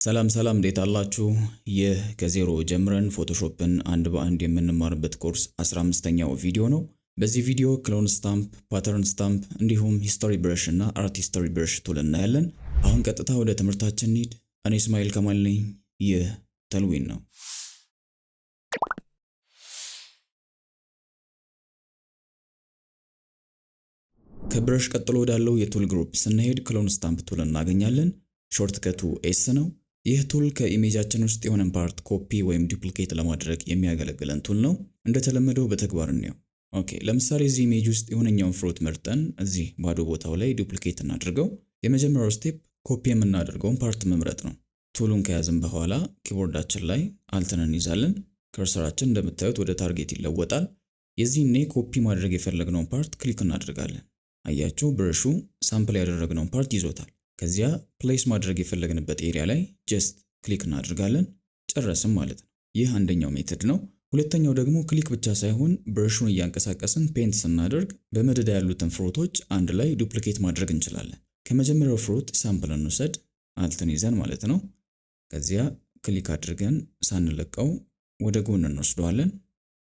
ሰላም ሰላም እንዴት አላችሁ? ይህ ከዜሮ ጀምረን ፎቶሾፕን አንድ በአንድ የምንማርበት ኮርስ 15ኛው ቪዲዮ ነው። በዚህ ቪዲዮ ክሎን ስታምፕ፣ ፓተርን ስታምፕ እንዲሁም ሂስቶሪ ብረሽ እና አርት ሂስቶሪ ብረሽ ቱል እናያለን። አሁን ቀጥታ ወደ ትምህርታችን እንሂድ። እኔ እስማኤል ከማል ነኝ። ይህ ተልዊን ነው። ከብረሽ ቀጥሎ ወዳለው የቱል ግሩፕ ስንሄድ ክሎን ስታምፕ ቱል እናገኛለን። ሾርትከቱ ኤስ ነው። ይህ ቱል ከኢሜጃችን ውስጥ የሆነን ፓርት ኮፒ ወይም ዱፕሊኬት ለማድረግ የሚያገለግለን ቱል ነው። እንደተለመደው በተግባር እንየው። ኦኬ፣ ለምሳሌ እዚህ ኢሜጅ ውስጥ የሆነኛውን ፍሩት መርጠን እዚህ ባዶ ቦታው ላይ ዱፕሊኬት እናድርገው። የመጀመሪያው ስቴፕ ኮፒ የምናደርገውን ፓርት መምረጥ ነው። ቱሉን ከያዝን በኋላ ኪቦርዳችን ላይ አልትን እንይዛለን። ከርሰራችን እንደምታዩት ወደ ታርጌት ይለወጣል። የዚህኔ ኮፒ ማድረግ የፈለግነውን ፓርት ክሊክ እናደርጋለን። አያችሁ፣ ብረሹ ሳምፕል ያደረግነውን ፓርት ይዞታል። ከዚያ ፕሌስ ማድረግ የፈለግንበት ኤሪያ ላይ ጀስት ክሊክ እናደርጋለን። ጨረስም ማለት ነው። ይህ አንደኛው ሜተድ ነው። ሁለተኛው ደግሞ ክሊክ ብቻ ሳይሆን ብረሹን እያንቀሳቀስን ፔንት ስናደርግ በመደዳ ያሉትን ፍሩቶች አንድ ላይ ዱፕሊኬት ማድረግ እንችላለን። ከመጀመሪያው ፍሩት ሳምፕል እንውሰድ፣ አልትን ይዘን ማለት ነው። ከዚያ ክሊክ አድርገን ሳንለቀው ወደ ጎን እንወስደዋለን።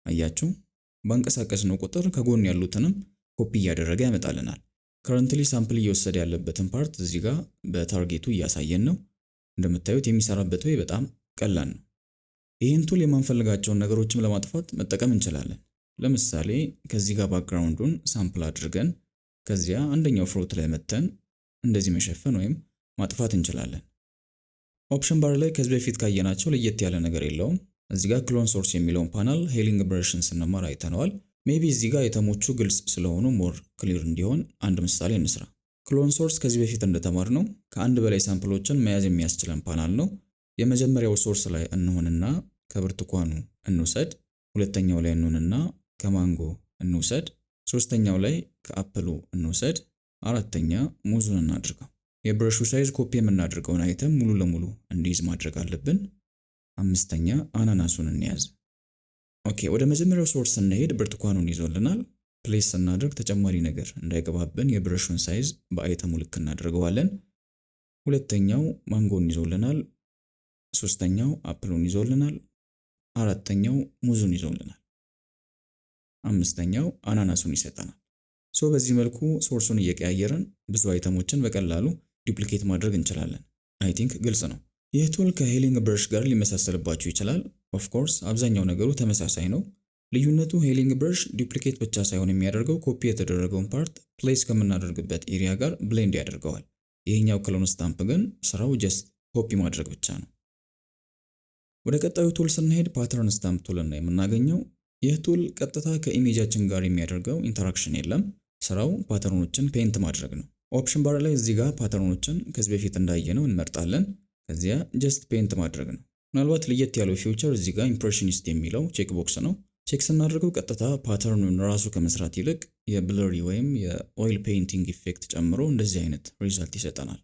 አያችሁ፣ ባንቀሳቀስነው ቁጥር ከጎን ያሉትንም ኮፒ እያደረገ ያመጣልናል። ከረንትሊ ሳምፕል እየወሰደ ያለበትን ፓርት እዚህ ጋር በታርጌቱ እያሳየን ነው። እንደምታዩት የሚሰራበት ወይ በጣም ቀላል ነው። ይህን ቱል የማንፈልጋቸውን ነገሮችም ለማጥፋት መጠቀም እንችላለን። ለምሳሌ ከዚህ ጋር ባክግራውንዱን ሳምፕል አድርገን ከዚያ አንደኛው ፍሩት ላይ መተን እንደዚህ መሸፈን ወይም ማጥፋት እንችላለን። ኦፕሽን ባር ላይ ከዚህ በፊት ካየናቸው ለየት ያለ ነገር የለውም። እዚህ ጋር ክሎን ሶርስ የሚለውን ፓናል ሄሊንግ ብረሽን ስንማር አይተነዋል። ሜቢ እዚህ ጋር የተሞቹ ግልጽ ስለሆኑ ሞር ክሊር እንዲሆን አንድ ምሳሌ እንስራ። ክሎን ሶርስ ከዚህ በፊት እንደተማርነው ከአንድ በላይ ሳምፕሎችን መያዝ የሚያስችለን ፓናል ነው። የመጀመሪያው ሶርስ ላይ እንሆንና ከብርቱካኑ እንውሰድ። ሁለተኛው ላይ እንሆንና ከማንጎ እንውሰድ። ሶስተኛው ላይ ከአፕሉ እንውሰድ። አራተኛ ሙዙን እናድርገው። የብረሹ ሳይዝ ኮፒ የምናደርገውን አይተም ሙሉ ለሙሉ እንዲይዝ ማድረግ አለብን። አምስተኛ አናናሱን እንያዝ። ኦኬ፣ ወደ መጀመሪያው ሶርስ ስንሄድ ብርቱካኑን ይዞልናል። ፕሌስ ስናደርግ ተጨማሪ ነገር እንዳይገባብን የብረሹን ሳይዝ በአይተሙ ልክ እናደርገዋለን። ሁለተኛው ማንጎን ይዞልናል። ሶስተኛው አፕሉን ይዞልናል። አራተኛው ሙዙን ይዞልናል። አምስተኛው አናናሱን ይሰጠናል። በዚህ መልኩ ሶርሱን እየቀያየረን ብዙ አይተሞችን በቀላሉ ዱፕሊኬት ማድረግ እንችላለን። አይ ቲንክ ግልጽ ነው። ይህ ቱል ከሄሊንግ ብረሽ ጋር ሊመሳሰልባችሁ ይችላል። ኦፍ ኮርስ አብዛኛው ነገሩ ተመሳሳይ ነው። ልዩነቱ ሄሊንግ ብረሽ ዱፕሊኬት ብቻ ሳይሆን የሚያደርገው ኮፒ የተደረገውን ፓርት ፕሌስ ከምናደርግበት ኤሪያ ጋር ብሌንድ ያደርገዋል። ይህኛው ክሎን ስታምፕ ግን ስራው ጀስት ኮፒ ማድረግ ብቻ ነው። ወደ ቀጣዩ ቱል ስንሄድ ፓተርን ስታምፕ ቱል ነው የምናገኘው። ይህ ቱል ቀጥታ ከኢሜጃችን ጋር የሚያደርገው ኢንተራክሽን የለም። ስራው ፓተርኖችን ፔንት ማድረግ ነው። ኦፕሽን ባር ላይ እዚህ ጋር ፓተርኖችን ከዚህ በፊት እንዳየነው እንመርጣለን። ከዚያ ጀስት ፔንት ማድረግ ነው። ምናልባት ለየት ያለው ፊውቸር እዚህ ጋር ኢምፕሬሽኒስት የሚለው ቼክ ቦክስ ነው። ቼክ ስናደርገው ቀጥታ ፓተርኑን ራሱ ከመስራት ይልቅ የብለሪ ወይም የኦይል ፔይንቲንግ ኢፌክት ጨምሮ እንደዚህ አይነት ሪዛልት ይሰጠናል።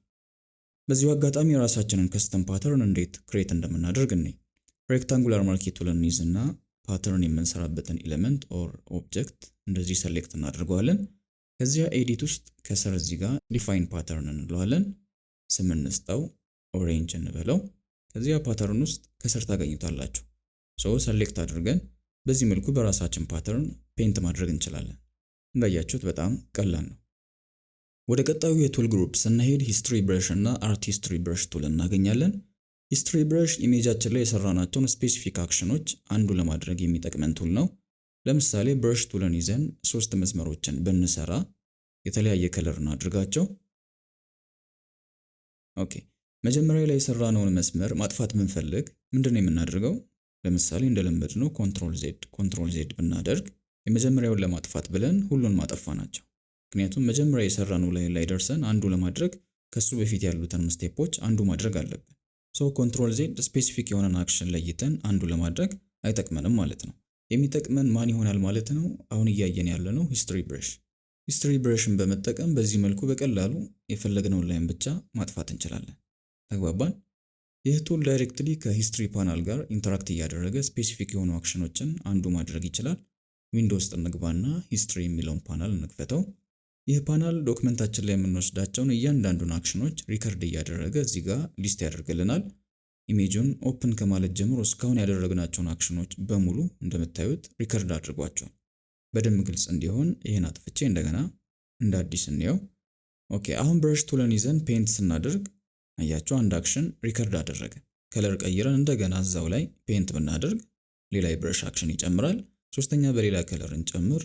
በዚሁ አጋጣሚ የራሳችንን ከስተም ፓተርን እንዴት ክሬት እንደምናደርግ እኔ ሬክታንጉላር ማርኪ ቱልን እንይዝና ፓተርን የምንሰራበትን ኤሌመንት ኦር ኦብጀክት እንደዚህ ሰሌክት እናደርገዋለን። ከዚያ ኤዲት ውስጥ ከስር እዚህ ጋር ዲፋይን ፓተርን እንለዋለን። ስም እንስጠው፣ ኦሬንጅ እንበለው። ከዚያ ፓተርን ውስጥ ከስር ታገኙታላችሁ። ሰሌክት አድርገን በዚህ መልኩ በራሳችን ፓተርን ፔንት ማድረግ እንችላለን። እንዳያችሁት በጣም ቀላል ነው። ወደ ቀጣዩ የቱል ግሩፕ ስንሄድ ሂስትሪ ብረሽ እና አርት ሂስትሪ ብረሽ ቱል እናገኛለን። ሂስትሪ ብረሽ ኢሜጃችን ላይ የሰራናቸውን ስፔሲፊክ አክሽኖች አንዱ ለማድረግ የሚጠቅመን ቱል ነው። ለምሳሌ ብረሽ ቱልን ይዘን 3 መስመሮችን ብንሰራ የተለያየ ከለር እናድርጋቸው። ኦኬ፣ መጀመሪያ ላይ የሰራነውን መስመር ማጥፋት ብንፈልግ ምንድነው የምናደርገው? ለምሳሌ እንደለመድነው ኮንትሮል ዜድ ብናደርግ የመጀመሪያውን ለማጥፋት ብለን ሁሉን ማጠፋ ናቸው። ምክንያቱም መጀመሪያ የሰራነው ላይ ደርሰን አንዱ ለማድረግ ከሱ በፊት ያሉትን ስቴፖች አንዱ ማድረግ አለብን። ኮንትሮል ዜድ ስፔሲፊክ የሆነን አክሽን ለይተን አንዱ ለማድረግ አይጠቅመንም ማለት ነው። የሚጠቅመን ማን ይሆናል ማለት ነው? አሁን እያየን ያለነው ሂስትሪ ብረሽ። ሂስትሪ ብረሽን በመጠቀም በዚህ መልኩ በቀላሉ የፈለግነውን ላይን ብቻ ማጥፋት እንችላለን። ተግባባን? ይህ ቱል ዳይሬክትሊ ከሂስትሪ ፓናል ጋር ኢንተራክት እያደረገ ስፔሲፊክ የሆኑ አክሽኖችን አንዱ ማድረግ ይችላል። ዊንዶውስ ውስጥ እንግባና ሂስትሪ የሚለውን ፓናል እንክፈተው። ይህ ፓናል ዶክመንታችን ላይ የምንወስዳቸውን እያንዳንዱን አክሽኖች ሪከርድ እያደረገ እዚህ ጋር ሊስት ያደርግልናል። ኢሜጁን ኦፕን ከማለት ጀምሮ እስካሁን ያደረግናቸውን አክሽኖች በሙሉ እንደምታዩት ሪከርድ አድርጓቸዋል። በደንብ ግልጽ እንዲሆን ይህን አጥፍቼ እንደገና እንደ አዲስ እንየው። ኦኬ አሁን ብረሽ ቱልን ይዘን ፔንት ስናደርግ አያችሁ አንድ አክሽን ሪከርድ አደረገ። ከለር ቀይረን እንደገና እዛው ላይ ፔንት ብናደርግ ሌላ የብረሽ አክሽን ይጨምራል። ሶስተኛ በሌላ ከለር እንጨምር።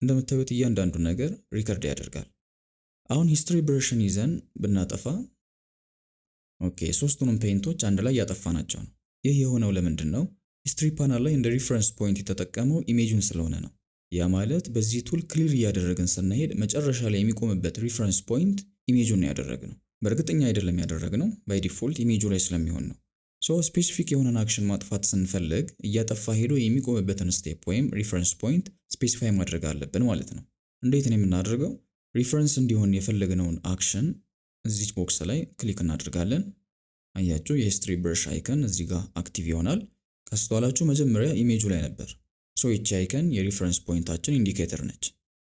እንደምታዩት እያንዳንዱ ነገር ሪከርድ ያደርጋል። አሁን ሂስትሪ ብረሽን ይዘን ብናጠፋ ኦኬ ሶስቱንም ፔንቶች አንድ ላይ ያጠፋናቸው ነው። ይህ የሆነው ለምንድን ነው? ሂስትሪ ፓናል ላይ እንደ ሪፈረንስ ፖይንት የተጠቀመው ኢሜጁን ስለሆነ ነው። ያ ማለት በዚህ ቱል ክሊር እያደረግን ስንሄድ መጨረሻ ላይ የሚቆምበት ሪፈረንስ ፖይንት ኢሜጁን ነው ያደረግነው። በእርግጠኛ አይደለም ያደረግነው፣ ባይ ዲፎልት ኢሜጁ ላይ ስለሚሆን ነው። ስፔሲፊክ የሆነን አክሽን ማጥፋት ስንፈልግ እያጠፋ ሄዶ የሚቆምበትን ስቴፕ ወይም ሪፈረንስ ፖይንት ስፔሲፋይ ማድረግ አለብን ማለት ነው። እንዴት ነው የምናደርገው? ሪፈረንስ እንዲሆን የፈለግነውን አክሽን እዚህ ቦክስ ላይ ክሊክ እናደርጋለን። አያችሁ የሂስትሪ ብረሽ አይከን እዚህ ጋር አክቲቭ ይሆናል። ካስተዋላችሁ መጀመሪያ ኢሜጁ ላይ ነበር። ይቺ አይከን የሪፈረንስ ፖይንታችን ኢንዲኬተር ነች።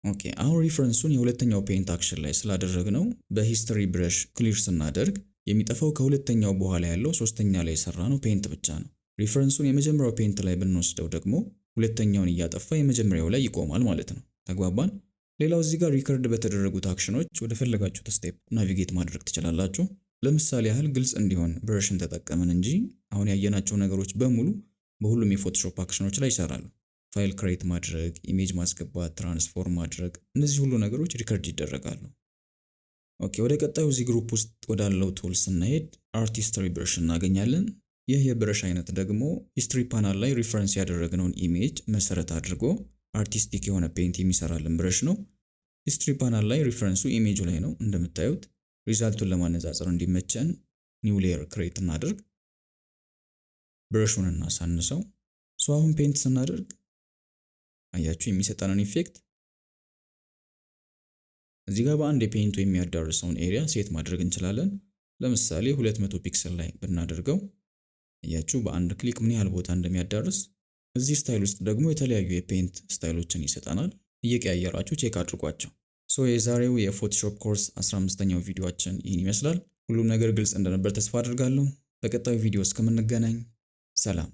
ኦኬ አሁን ሪፈረንሱን የሁለተኛው ፔንት አክሽን ላይ ስላደረግነው በሂስትሪ ብረሽ ክሊር ስናደርግ የሚጠፋው ከሁለተኛው በኋላ ያለው ሶስተኛ ላይ የሰራነው ፔንት ብቻ ነው። ሪፈረንሱን የመጀመሪያው ፔንት ላይ ብንወስደው ደግሞ ሁለተኛውን እያጠፋ የመጀመሪያው ላይ ይቆማል ማለት ነው። ተግባባን? ሌላው እዚህ ጋር ሪከርድ በተደረጉት አክሽኖች ወደ ፈለጋችሁት ስቴፕ ናቪጌት ማድረግ ትችላላችሁ። ለምሳሌ ያህል ግልጽ እንዲሆን ብረሽን ተጠቀምን እንጂ አሁን ያየናቸው ነገሮች በሙሉ በሁሉም የፎቶሾፕ አክሽኖች ላይ ይሰራሉ። ፋይል ክሬት ማድረግ፣ ኢሜጅ ማስገባት፣ ትራንስፎርም ማድረግ፣ እነዚህ ሁሉ ነገሮች ሪከርድ ይደረጋሉ። ኦኬ ወደ ቀጣዩ እዚህ ግሩፕ ውስጥ ወዳለው ቱል ስንሄድ አርት ሂስትሪ ብረሽ እናገኛለን። ይህ የብረሽ አይነት ደግሞ ሂስትሪ ፓናል ላይ ሪፈረንስ ያደረግነውን ኢሜጅ መሰረት አድርጎ አርቲስቲክ የሆነ ፔንት የሚሰራልን ብረሽ ነው። ሂስትሪ ፓናል ላይ ሪፈረንሱ ኢሜጁ ላይ ነው እንደምታዩት። ሪዛልቱን ለማነጻጸር እንዲመቸን ኒው ሌየር ክሬት እናድርግ። ብረሹን እናሳንሰው። አሁን ፔንት ስናደርግ አያችሁ የሚሰጠንን ኢፌክት። እዚህ ጋር በአንድ የፔንቱ የሚያዳርሰውን ኤሪያ ሴት ማድረግ እንችላለን። ለምሳሌ 200 ፒክሰል ላይ ብናደርገው አያችሁ በአንድ ክሊክ ምን ያህል ቦታ እንደሚያዳርስ። እዚህ ስታይል ውስጥ ደግሞ የተለያዩ የፔንት ስታይሎችን ይሰጠናል። እየቀያየራችሁ ቼክ አድርጓቸው። የዛሬው የፎቶሾፕ ኮርስ 15ኛው ቪዲዮአችን ይህን ይመስላል። ሁሉም ነገር ግልጽ እንደነበር ተስፋ አድርጋለሁ። በቀጣዩ ቪዲዮ እስከምንገናኝ ሰላም።